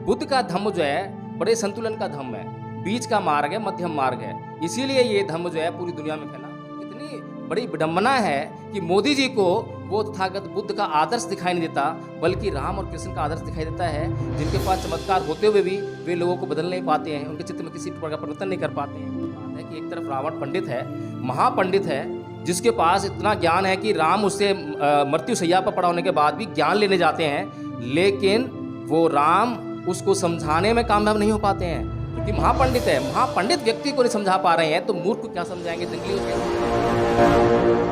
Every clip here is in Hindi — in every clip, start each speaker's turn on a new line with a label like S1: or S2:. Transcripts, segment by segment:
S1: बुद्ध का धम्म जो है बड़े संतुलन का धम्म है, बीच का मार्ग है, मध्यम मार्ग है। इसीलिए ये धम्म जो है पूरी दुनिया में फैला। इतनी बड़ी विडंबना है कि मोदी जी को वो तथागत बुद्ध का आदर्श दिखाई नहीं देता, बल्कि राम और कृष्ण का आदर्श दिखाई देता है, जिनके पास चमत्कार होते हुए भी वे लोगों को बदल नहीं पाते हैं, उनके चित्त में किसी प्रकार का परिवर्तन नहीं कर पाते हैं। बात है कि एक तरफ रावण पंडित है, महापंडित है, जिसके पास इतना ज्ञान है कि राम उससे मृत्यु शैया पर पड़ा होने के बाद भी ज्ञान लेने जाते हैं, लेकिन वो राम उसको समझाने में कामयाब नहीं हो पाते हैं, क्योंकि महापंडित है। महापंडित व्यक्ति को नहीं समझा पा रहे हैं तो मूर्ख को क्या समझाएंगे, जंगली को क्या?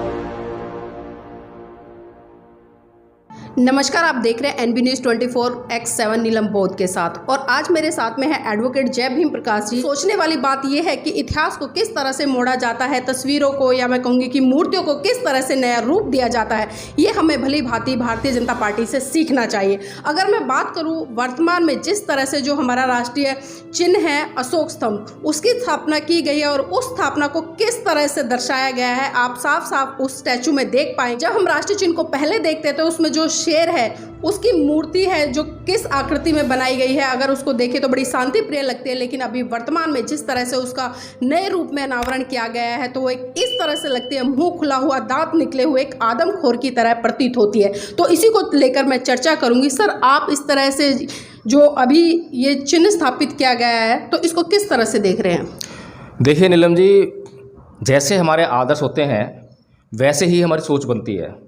S2: नमस्कार, आप देख रहे हैं एनबी न्यूज़ 24/7 नीलम बौद्ध के साथ। और आज मेरे साथ में है एडवोकेट जय भीम प्रकाश जी। सोचने वाली बात यह है कि इतिहास को किस तरह से मोड़ा जाता है, तस्वीरों को या मैं कहूँगी कि मूर्तियों को किस तरह से नया रूप दिया जाता है, ये हमें भली भांति भारतीय जनता पार्टी से सीखना चाहिए। अगर मैं बात करूँ वर्तमान में जिस तरह से जो हमारा राष्ट्रीय चिन्ह है अशोक स्तंभ, उसकी स्थापना की गई है और उस स्थापना को किस तरह से दर्शाया गया है आप साफ साफ उस स्टैचू में देख पाए। जब हम राष्ट्रीय चिन्ह को पहले देखते थे उसमें जो शेर है उसकी मूर्ति है जो किस आकृति में बनाई गई है, अगर उसको देखें तो बड़ी शांति प्रिय लगती है, लेकिन अभी वर्तमान में जिस तरह से उसका नए रूप में अनावरण किया गया है तो वो एक इस तरह से लगती है, मुंह खुला हुआ, दांत निकले हुए एक आदमखोर की तरह प्रतीत होती है। तो इसी को लेकर मैं चर्चा करूंगी। सर, आप इस तरह से जो अभी ये चिन्ह स्थापित किया गया है तो इसको किस तरह से देख रहे हैं?
S1: देखिए नीलम जी, जैसे हमारे आदर्श होते हैं वैसे ही हमारी सोच बनती है।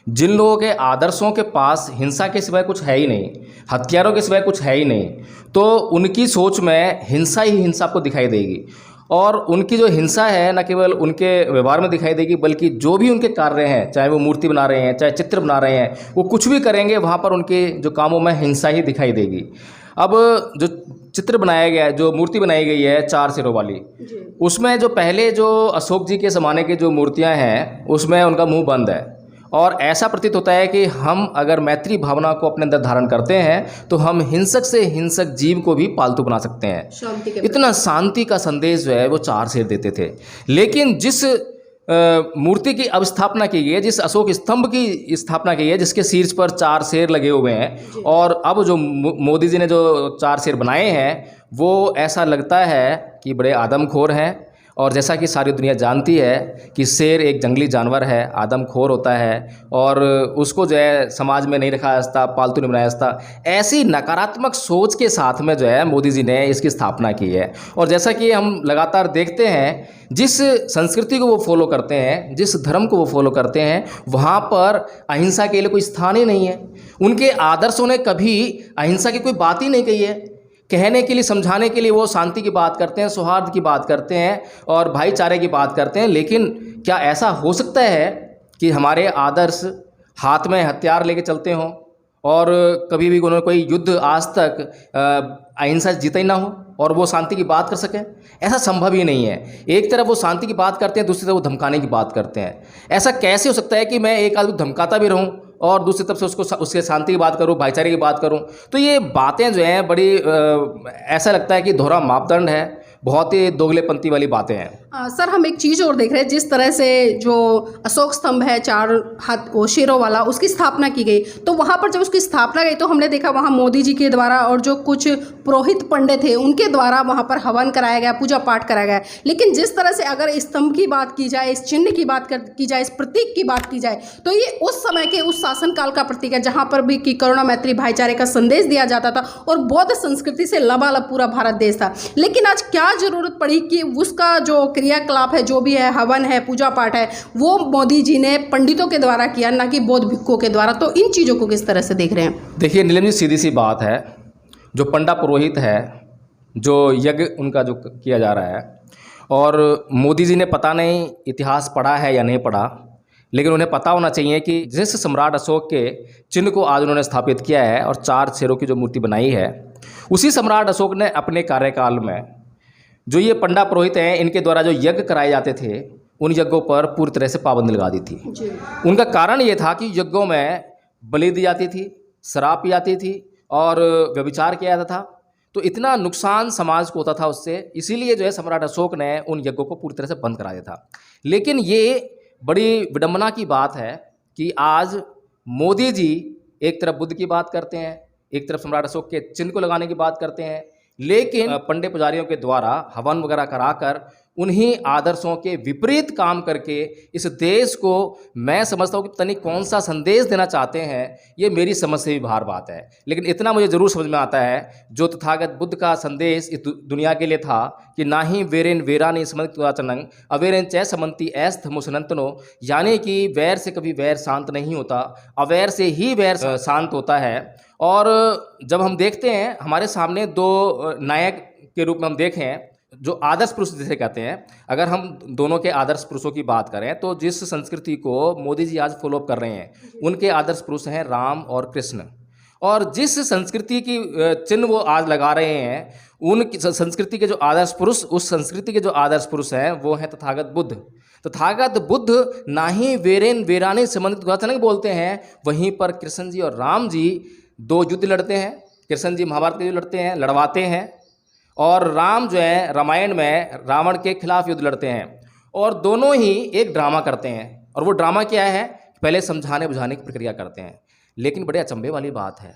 S1: जिन लोगों के आदर्शों के पास हिंसा के सिवाय कुछ है ही नहीं, हथियारों के सिवाय कुछ है ही नहीं, तो उनकी सोच में हिंसा ही हिंसा आपको दिखाई देगी। और उनकी जो हिंसा है न केवल उनके व्यवहार में दिखाई देगी, बल्कि जो भी उनके कार्य हैं, चाहे वो मूर्ति बना रहे हैं, चाहे चित्र बना रहे हैं, वो कुछ भी करेंगे वहाँ पर उनके जो कामों में हिंसा ही दिखाई देगी। अब जो चित्र बनाया गया है, जो मूर्ति बनाई गई है 4 सिरों वाली, उसमें जो पहले जो अशोक जी के ज़माने की जो मूर्तियाँ हैं उसमें उनका मुँह बंद है, और ऐसा प्रतीत होता है कि हम अगर मैत्री भावना को अपने अंदर धारण करते हैं तो हम हिंसक से हिंसक जीव को भी पालतू बना सकते हैं। इतना शांति का संदेश जो है वो 4 शेर देते थे। लेकिन जिस मूर्ति की अब स्थापना की गई है, जिस अशोक स्तंभ की स्थापना की है, जिसके शीर्ष पर 4 शेर लगे हुए हैं, और अब जो मोदी जी ने जो 4 शेर बनाए हैं वो ऐसा लगता है कि बड़े आदमखोर हैं। और जैसा कि सारी दुनिया जानती है कि शेर एक जंगली जानवर है, आदमखोर होता है, और उसको जो है समाज में नहीं रखा जाता, पालतू नहीं बनाया जाता। ऐसी नकारात्मक सोच के साथ में जो है मोदी जी ने इसकी स्थापना की है। और जैसा कि हम लगातार देखते हैं, जिस संस्कृति को वो फॉलो करते हैं, जिस धर्म को वो फॉलो करते हैं, वहाँ पर अहिंसा के लिए कोई स्थान ही नहीं है। उनके आदर्शों ने कभी अहिंसा की कोई बात ही नहीं कही है। कहने के लिए, समझाने के लिए वो शांति की बात करते हैं, सौहार्द की बात करते हैं और भाईचारे की बात करते हैं। लेकिन क्या ऐसा हो सकता है कि हमारे आदर्श हाथ में हथियार लेके चलते हों और कभी भी उन्होंने कोई युद्ध आज तक अहिंसा जीता ही ना हो और वो शांति की बात कर सकें? ऐसा संभव ही नहीं है। एक तरफ वो शांति की बात करते हैं, दूसरी तरफ वो धमकाने की बात करते हैं। ऐसा कैसे हो सकता है कि मैं एक आदमी धमकाता भी रहूं और दूसरी तरफ से उसके शांति की बात करूं, भाईचारे की बात करूं? तो ये बातें जो हैं बड़ी ऐसा लगता है कि दोहरा मापदंड है, बहुत ही दोगलेपंथी वाली बातें हैं।
S2: सर, हम एक चीज़ और देख रहे हैं, जिस तरह से जो अशोक स्तंभ है 4 हाथ वो शेरों वाला, उसकी स्थापना की गई, तो वहाँ पर जब उसकी स्थापना गई तो हमने देखा वहाँ मोदी जी के द्वारा और जो कुछ पुरोहित पंडित थे उनके द्वारा वहाँ पर हवन कराया गया, पूजा पाठ कराया गया। लेकिन जिस तरह से अगर इस स्तंभ की बात की जाए, इस चिन्ह की बात की जाए, इस प्रतीक की बात की जाए, तो ये उस समय के उस शासनकाल का प्रतीक है जहाँ पर भी कि करुणा, मैत्री, भाईचारे का संदेश दिया जाता था और बौद्ध संस्कृति से लबालब पूरा भारत देश था। लेकिन आज क्या जरूरत पड़ी कि उसका जो क्रियाकलाप है, जो भी है, हवन है, पूजा पाठ है, वो मोदी जी ने पंडितों के द्वारा किया, ना कि बौद्ध भिक्षुओं के द्वारा। तो इन चीज़ों को किस तरह से देख रहे हैं?
S1: देखिए नीलम जी, सीधी सी बात है, जो पंडा पुरोहित है, जो यज्ञ उनका जो किया जा रहा है, और मोदी जी ने पता नहीं इतिहास पढ़ा है या नहीं पढ़ा, लेकिन उन्हें पता होना चाहिए कि जिस सम्राट अशोक के चिन्ह को आज उन्होंने स्थापित किया है और 4 शेरों की जो मूर्ति बनाई है, उसी सम्राट अशोक ने अपने कार्यकाल में जो ये पंडा पुरोहित हैं, इनके द्वारा जो यज्ञ कराए जाते थे, उन यज्ञों पर पूरी तरह से पाबंदी लगा दी थी। उनका कारण ये था कि यज्ञों में बलि दी जाती थी, शराब पी जाती थी और व्यभिचार किया जाता था। तो इतना नुकसान समाज को होता था उससे, इसीलिए जो है सम्राट अशोक ने उन यज्ञों को पूरी तरह से बंद करा दिया था। लेकिन ये बड़ी विडंबना की बात है कि आज मोदी जी एक तरफ बुद्ध की बात करते हैं, एक तरफ सम्राट अशोक के चिन्ह को लगाने की बात करते हैं, लेकिन पंडित पुजारियों के द्वारा हवन वगैरह कराकर उन्हीं आदर्शों के विपरीत काम करके इस देश को मैं समझता हूँ कि पता नहीं कौन सा संदेश देना चाहते हैं। ये मेरी समझ से भी बाहर बात है, लेकिन इतना मुझे ज़रूर समझ में आता है जो तथागत बुद्ध का संदेश इस दुनिया के लिए था कि ना ही वेरेन वेरानी समन्वितवाचनंग अवेरेन चै समन्ति ऐस धमुसनंतनो, यानी कि वैर से कभी वैर शांत नहीं होता, अवैर से ही वैर शांत होता है। और जब हम देखते हैं हमारे सामने दो नायक के रूप में हम देखें जो आदर्श पुरुष जिसे कहते हैं, अगर हम दोनों के आदर्श पुरुषों की बात करें तो जिस संस्कृति को मोदी जी आज फॉलो कर रहे हैं उनके आदर्श पुरुष हैं राम और कृष्ण। और जिस संस्कृति की चिन्ह वो आज लगा रहे हैं उन संस्कृति के जो आदर्श पुरुष, उस संस्कृति के जो आदर्श पुरुष हैं वो हैं तथागत बुद्ध। तथागत बुद्ध ना ही वेरेन वेरानी समन्वित बोलते हैं, वहीं पर कृष्ण जी और राम जी दो युद्ध लड़ते हैं। कृष्ण जी महाभारत के युद्ध लड़ते हैं, लड़वाते हैं, और राम जो है रामायण में रावण के खिलाफ युद्ध लड़ते हैं। और दोनों ही एक ड्रामा करते हैं, और वो ड्रामा क्या है, पहले समझाने बुझाने की प्रक्रिया करते हैं। लेकिन बड़े अचंभे वाली बात है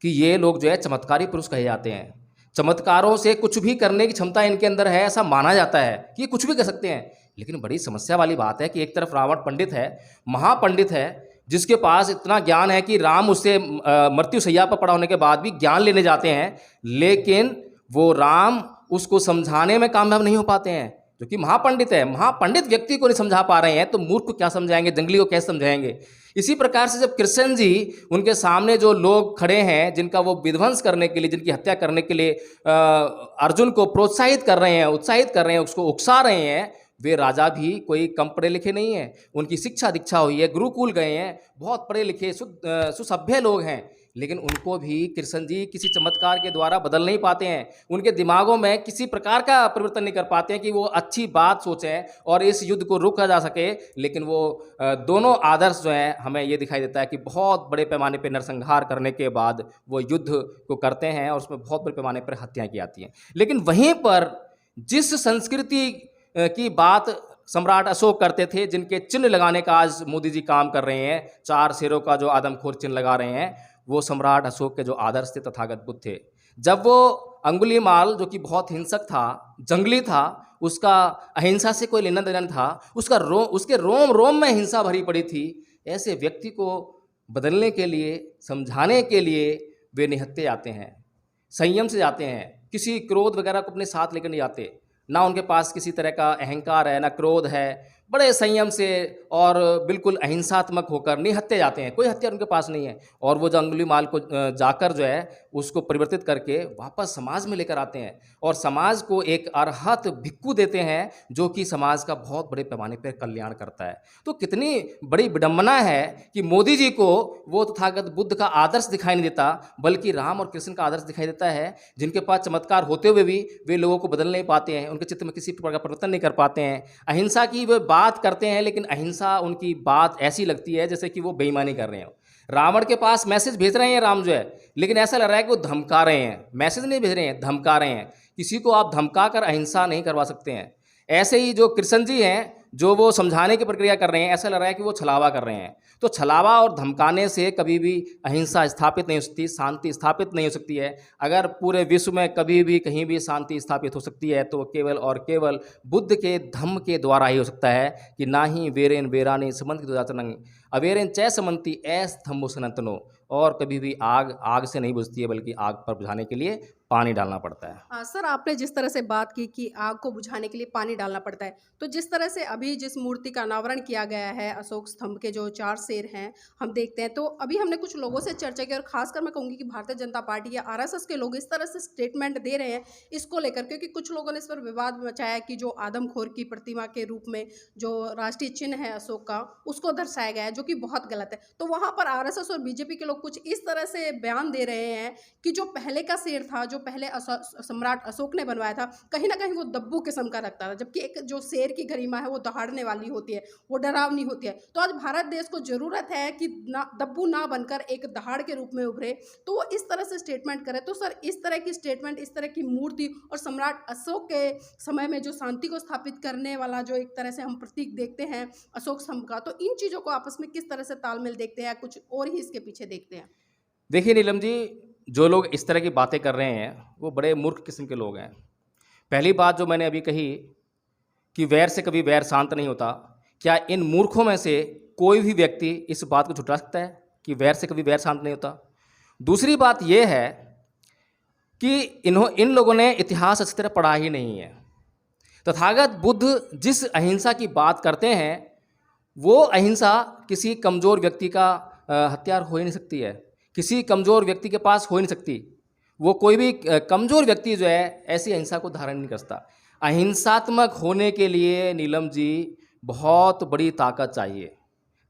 S1: कि ये लोग जो है चमत्कारी पुरुष कहे जाते हैं। चमत्कारों से कुछ भी करने की क्षमता इनके अंदर है, ऐसा माना जाता है कि ये कुछ भी कर सकते हैं। लेकिन बड़ी समस्या वाली बात है कि एक तरफ रावण पंडित है, महापंडित है, जिसके पास इतना ज्ञान है कि राम उससे मृत्यु शैया पर पड़ा होने के बाद भी ज्ञान लेने जाते हैं, लेकिन वो राम उसको समझाने में कामयाब नहीं हो पाते हैं, जो कि महापंडित है। महापंडित व्यक्ति को नहीं समझा पा रहे हैं तो मूर्ख को क्या समझाएंगे, जंगली को कैसे समझाएंगे। इसी प्रकार से जब कृष्ण जी उनके सामने जो लोग खड़े हैं जिनका वो विध्वंस करने के लिए, जिनकी हत्या करने के लिए अर्जुन को प्रोत्साहित कर रहे हैं, उत्साहित कर रहे हैं, उसको उकसा रहे हैं, वे राजा भी कोई कम पढ़े लिखे नहीं हैं। उनकी शिक्षा दीक्षा हुई है, गुरुकुल गए हैं, बहुत पढ़े लिखे सुसभ्य लोग हैं, लेकिन उनको भी कृष्ण जी किसी चमत्कार के द्वारा बदल नहीं पाते हैं। उनके दिमागों में किसी प्रकार का परिवर्तन नहीं कर पाते हैं कि वो अच्छी बात सोचें और इस युद्ध को रोका जा सके। लेकिन वो दोनों आदर्श जो हैं, हमें ये दिखाई देता है कि बहुत बड़े पैमाने पर नरसंहार करने के बाद वो युद्ध को करते हैं और उसमें बहुत बड़े पैमाने पर हत्याएं की जाती हैं। लेकिन वहीं पर जिस संस्कृति की बात सम्राट अशोक करते थे, जिनके चिन्ह लगाने का आज मोदी जी काम कर रहे हैं, 4 शेरों का जो आदमखोर चिन्ह लगा रहे हैं, वो सम्राट अशोक के जो आदर्श थे तथागत बुद्ध थे। जब वो अंगुलीमाल जो कि बहुत हिंसक था, जंगली था, उसका अहिंसा से कोई लेना देना था, उसके रोम रोम में हिंसा भरी पड़ी थी, ऐसे व्यक्ति को बदलने के लिए, समझाने के लिए वे निहत्थे जाते हैं, संयम से जाते हैं, किसी क्रोध वगैरह को अपने साथ लेकर नहीं जाते। ना उनके पास किसी तरह का अहंकार है, ना क्रोध है, बड़े संयम से और बिल्कुल अहिंसात्मक होकर निहत्थे जाते हैं, कोई हत्या उनके पास नहीं है। और वो जो अंगुलीमाल को जाकर जो है उसको परिवर्तित करके वापस समाज में लेकर आते हैं और समाज को एक अरहत भिक्खु देते हैं जो कि समाज का बहुत बड़े पैमाने पर कल्याण करता है। तो कितनी बड़ी विडंबना है कि मोदी जी को वो तथागत बुद्ध का आदर्श दिखाई नहीं देता, बल्कि राम और कृष्ण का आदर्श दिखाई देता है, जिनके पास चमत्कार होते हुए भी वे लोगों को बदल नहीं पाते हैं, उनके चित्त में किसी प्रकार का परिवर्तन नहीं कर पाते हैं। अहिंसा की वे बात करते हैं, लेकिन अहिंसा उनकी बात ऐसी लगती है जैसे कि वो बेईमानी कर रहे हो। रावण के पास मैसेज भेज रहे हैं राम जो है, लेकिन ऐसा लग रहा है कि वो धमका रहे हैं, मैसेज नहीं भेज रहे हैं, धमका रहे हैं। किसी को आप धमका कर अहिंसा नहीं करवा सकते हैं। ऐसे ही जो कृष्ण जी हैं, जो वो समझाने की प्रक्रिया कर रहे हैं, ऐसा लग रहा है कि वो छलावा कर रहे हैं। तो छलावा और धमकाने से कभी भी अहिंसा स्थापित नहीं हो सकती, शांति स्थापित नहीं हो सकती है। अगर पूरे विश्व में कभी भी कहीं भी शांति स्थापित हो सकती है तो केवल और केवल बुद्ध के धम्म के द्वारा ही हो सकता है कि ना ही वेरेन वेरानी समन्ति दुराचनंग अवेरेन चै समन्ति ऐस धम्मो सनातनो। और कभी भी आग से नहीं बुझती है, बल्कि आग पर बुझाने के लिए पानी डालना पड़ता है।
S2: सर, आपने जिस तरह से बात की कि आग को बुझाने के लिए पानी डालना पड़ता है, तो जिस तरह से अभी जिस मूर्ति का अनावरण किया गया है, अशोक स्तंभ के जो 4 शेर हैं, हम देखते हैं, तो अभी हमने कुछ लोगों से चर्चा की और खासकर मैं कहूँगी कि भारतीय जनता पार्टी या आरएसएस के लोग इस तरह से स्टेटमेंट दे रहे हैं इसको लेकर, क्योंकि कुछ लोगों ने इस पर विवाद मचाया कि जो आदमखोर की प्रतिमा के रूप में जो राष्ट्रीय चिन्ह है अशोक का, उसको दर्शाया गया है, जो कि बहुत गलत है। तो वहाँ पर आरएसएस और बीजेपी के लोग कुछ इस तरह से बयान दे रहे हैं कि जो पहले का शेर था, जो पहले सम्राट अशोक ने बनवाया था, कहीं ना कहीं वो दब्बू किस्म का लगता था, जबकि एक जो शेर की गरिमा है वो दहाड़ने वाली होती है, वो डरावनी होती है। तो आज भारत देश को जरूरत है कि दब्बू ना बनकर एक दहाड़ के रूप में उभरे, तो वो इस तरह से स्टेटमेंट करे। तो सर, इस तरह की स्टेटमेंट, इस तरह की मूर्ति और सम्राट अशोक के समय में जो शांति को स्थापित करने वाला जो एक तरह से हम प्रतीक देखते हैं अशोक स्तंभ का, तो इन चीज़ों को आपस में किस तरह से तालमेल देखते हैं या कुछ और ही इसके पीछे देखते हैं?
S1: देखिए नीलम जी, जो लोग इस तरह की बातें कर रहे हैं वो बड़े मूर्ख किस्म के लोग हैं। पहली बात जो मैंने अभी कही कि वैर से कभी वैर शांत नहीं होता, क्या इन मूर्खों में से कोई भी व्यक्ति इस बात को झुठला सकता है कि वैर से कभी वैर शांत नहीं होता? दूसरी बात यह है कि इन लोगों ने इतिहास अच्छी तरह पढ़ा ही नहीं है। तथागत बुद्ध जिस अहिंसा की बात करते हैं वो अहिंसा किसी कमज़ोर व्यक्ति का हथियार हो ही नहीं सकती है, किसी कमज़ोर व्यक्ति के पास हो ही नहीं सकती। वो कोई भी कमज़ोर व्यक्ति जो है ऐसी अहिंसा को धारण नहीं कर सकता। अहिंसात्मक होने के लिए नीलम जी बहुत बड़ी ताकत चाहिए।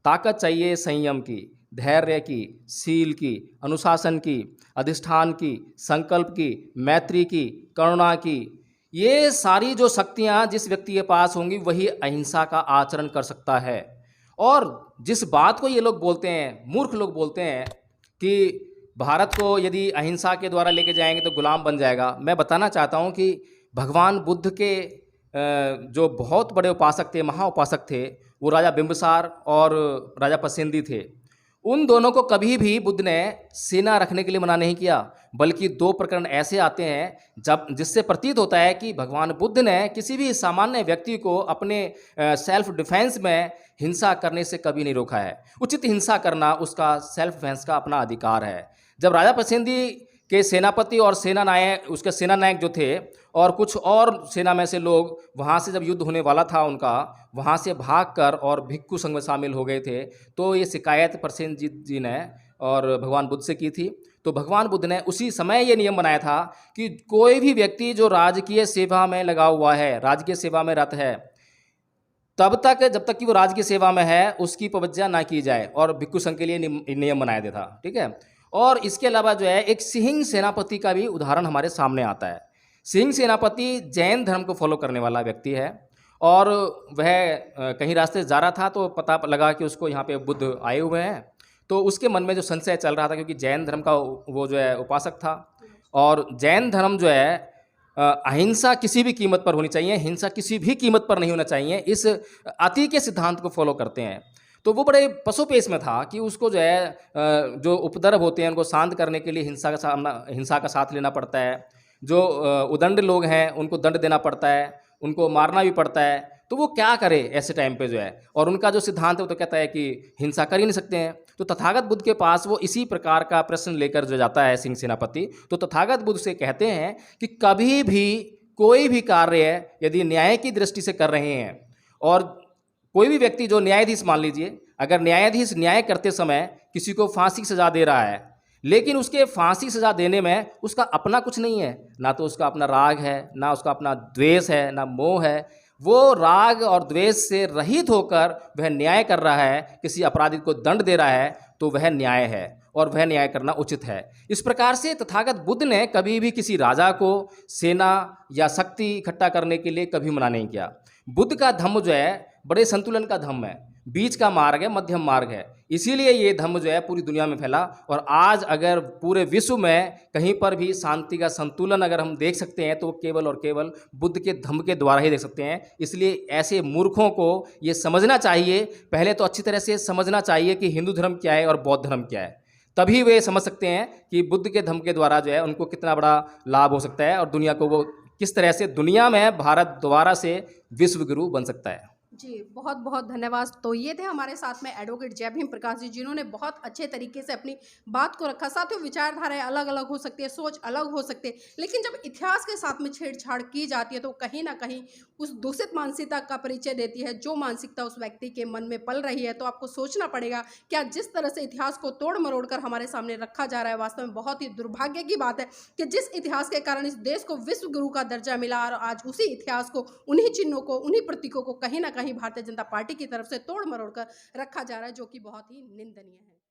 S1: ताकत चाहिए संयम की, धैर्य की, शील की, अनुशासन की, अधिष्ठान की, संकल्प की, मैत्री की, करुणा की। ये सारी जो शक्तियाँ जिस व्यक्ति के पास होंगी वही अहिंसा का आचरण कर सकता है। और जिस बात को ये लोग बोलते हैं, मूर्ख लोग बोलते हैं कि भारत को यदि अहिंसा के द्वारा लेके जाएंगे तो गुलाम बन जाएगा, मैं बताना चाहता हूँ कि भगवान बुद्ध के जो बहुत बड़े उपासक थे, महा उपासक थे, वो राजा बिंबिसार और राजा पसेंदी थे। उन दोनों को कभी भी बुद्ध ने सेना रखने के लिए मना नहीं किया, बल्कि दो प्रकरण ऐसे आते हैं जब जिससे प्रतीत होता है कि भगवान बुद्ध ने किसी भी सामान्य व्यक्ति को अपने सेल्फ डिफेंस में हिंसा करने से कभी नहीं रोका है। उचित हिंसा करना उसका सेल्फ डिफेंस का अपना अधिकार है। जब राजा पसेंदी के सेनापति और सेनानायक, उसके सेनानायक जो थे और कुछ और सेना में से लोग वहाँ से जब युद्ध होने वाला था उनका, वहाँ से भागकर और भिक्षु संघ में शामिल हो गए थे, तो ये शिकायत प्रसेनजीत जी ने और भगवान बुद्ध से की थी। तो भगवान बुद्ध ने उसी समय ये नियम बनाया था कि कोई भी व्यक्ति जो राजकीय सेवा में लगा हुआ है, राजकीय सेवा में रत है, तब तक जब तक कि वो राजकीय सेवा में है उसकी पवज्जा ना की जाए, और भिक्षु संघ के लिए नियम बनाया गया था। ठीक है। और इसके अलावा जो है एक सिंह सेनापति का भी उदाहरण हमारे सामने आता है। सिंह सेनापति जैन धर्म को फॉलो करने वाला व्यक्ति है और वह कहीं रास्ते से जा रहा था तो पता लगा कि उसको यहाँ पे बुद्ध आए हुए हैं। तो उसके मन में जो संशय चल रहा था, क्योंकि जैन धर्म का वो जो है उपासक था, और जैन धर्म जो है अहिंसा किसी भी कीमत पर होनी चाहिए, हिंसा किसी भी कीमत पर नहीं होना चाहिए, इस अति के सिद्धांत को फॉलो करते हैं। तो वो बड़े पसोपेश में था कि उसको जो है जो उपद्रव होते हैं उनको शांत करने के लिए हिंसा का साथ लेना पड़ता है। जो उदंड लोग हैं उनको दंड देना पड़ता है, उनको मारना भी पड़ता है। तो वो क्या करे ऐसे टाइम पे जो है, और उनका जो सिद्धांत है वो तो कहता है कि हिंसा कर ही नहीं सकते हैं। तो तथागत बुद्ध के पास वो इसी प्रकार का प्रश्न लेकर जो जाता है सिंह सेनापति, तो तथागत बुद्ध से कहते हैं कि कभी भी कोई भी कार्य यदि न्याय की दृष्टि से कर रहे हैं, और कोई भी व्यक्ति जो न्यायाधीश, मान लीजिए अगर न्यायाधीश न्याय करते समय किसी को फांसी की सज़ा दे रहा है, लेकिन उसके फांसी सज़ा देने में उसका अपना कुछ नहीं है, ना तो उसका अपना राग है, ना उसका अपना द्वेष है, ना मोह है, वो राग और द्वेष से रहित होकर वह न्याय कर रहा है, किसी अपराधी को दंड दे रहा है, तो वह न्याय है और वह न्याय करना उचित है। इस प्रकार से तथागत बुद्ध ने कभी भी किसी राजा को सेना या शक्ति इकट्ठा करने के लिए कभी मना नहीं किया। बुद्ध का धम्म जो है बड़े संतुलन का धम्म है, बीच का मार्ग है, मध्यम मार्ग है, इसीलिए ये धम्म जो है पूरी दुनिया में फैला। और आज अगर पूरे विश्व में कहीं पर भी शांति का संतुलन अगर हम देख सकते हैं तो केवल और केवल बुद्ध के धम्म के द्वारा ही देख सकते हैं। इसलिए ऐसे मूर्खों को ये समझना चाहिए, पहले तो अच्छी तरह से समझना चाहिए कि हिंदू धर्म क्या है और बौद्ध धर्म क्या है, तभी वे समझ सकते हैं कि बुद्ध के धम्म के द्वारा जो है उनको कितना बड़ा लाभ हो सकता है और दुनिया को वो किस तरह से दुनिया में भारत दोबारा से विश्व गुरु बन सकता है।
S2: जी, बहुत बहुत धन्यवाद। तो ये थे हमारे साथ में एडवोकेट जय भीम प्रकाश जी, जिन्होंने बहुत अच्छे तरीके से अपनी बात को रखा। साथियों, विचारधाराएं अलग अलग हो सकती है, सोच अलग हो सकती है, लेकिन जब इतिहास के साथ में छेड़छाड़ की जाती है तो कहीं ना कहीं उस दूषित मानसिकता का परिचय देती है, जो मानसिकता उस व्यक्ति के मन में पल रही है। तो आपको सोचना पड़ेगा, क्या जिस तरह से इतिहास को तोड़ मरोड़ कर हमारे सामने रखा जा रहा है, वास्तव में बहुत ही दुर्भाग्य की बात है कि जिस इतिहास के कारण इस देश को विश्व गुरु का दर्जा मिला, और आज उसी इतिहास को, उन्हीं चिन्हों को, उन्हीं प्रतीकों को कहीं ना कहीं भारतीय जनता पार्टी की तरफ से तोड़ मरोड़ कर रखा जा रहा है, जो कि बहुत ही निंदनीय है।